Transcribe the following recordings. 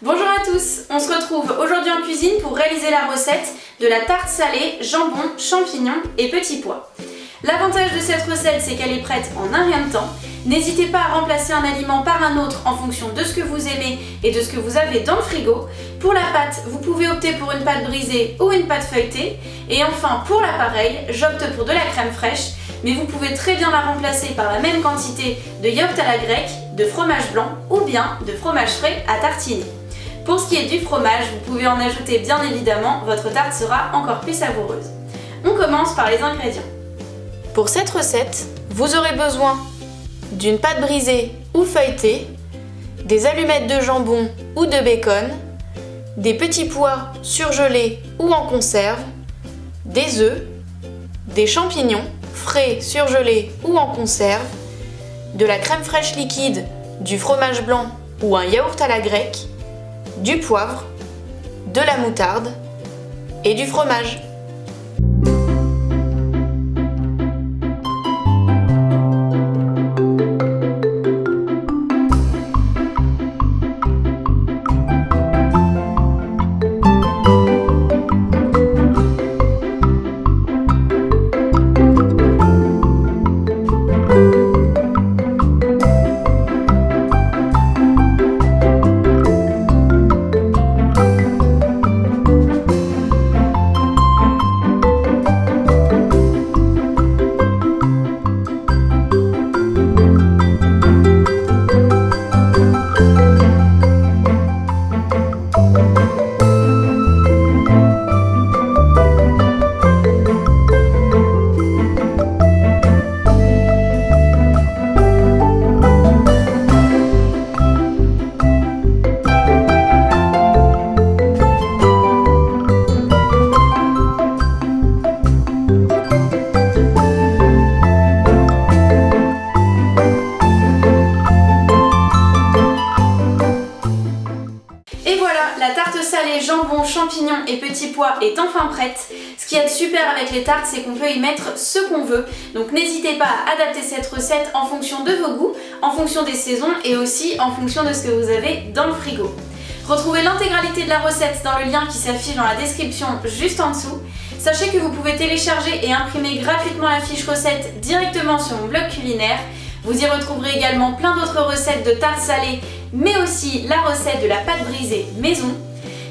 Bonjour à tous, on se retrouve aujourd'hui en cuisine pour réaliser la recette de la tarte salée, jambon, champignons et petits pois. L'avantage de cette recette, c'est qu'elle est prête en un rien de temps. N'hésitez pas à remplacer un aliment par un autre en fonction de ce que vous aimez et de ce que vous avez dans le frigo. Pour la pâte, vous pouvez opter pour une pâte brisée ou une pâte feuilletée. Et enfin, pour l'appareil, j'opte pour de la crème fraîche, mais vous pouvez très bien la remplacer par la même quantité de yaourt à la grecque, de fromage blanc ou bien de fromage frais à tartiner. Pour ce qui est du fromage, vous pouvez en ajouter bien évidemment, votre tarte sera encore plus savoureuse. On commence par les ingrédients. Pour cette recette, vous aurez besoin d'une pâte brisée ou feuilletée, des allumettes de jambon ou de bacon, des petits pois surgelés ou en conserve, des œufs, des champignons frais surgelés ou en conserve, de la crème fraîche liquide, du fromage blanc ou un yaourt à la grecque, du poivre, de la moutarde et du fromage. La tarte salée, jambon, champignons et petits pois est enfin prête. Ce qui est super avec les tartes, c'est qu'on peut y mettre ce qu'on veut. Donc n'hésitez pas à adapter cette recette en fonction de vos goûts, en fonction des saisons et aussi en fonction de ce que vous avez dans le frigo. Retrouvez l'intégralité de la recette dans le lien qui s'affiche dans la description juste en dessous. Sachez que vous pouvez télécharger et imprimer gratuitement la fiche recette directement sur mon blog culinaire. Vous y retrouverez également plein d'autres recettes de tartes salées, mais aussi la recette de la pâte brisée maison.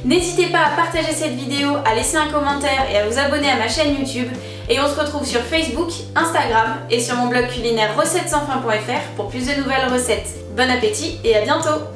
N'hésitez pas à partager cette vidéo, à laisser un commentaire et à vous abonner à ma chaîne YouTube. Et on se retrouve sur Facebook, Instagram et sur mon blog culinaire recettessansfin.fr pour plus de nouvelles recettes. Bon appétit et à bientôt!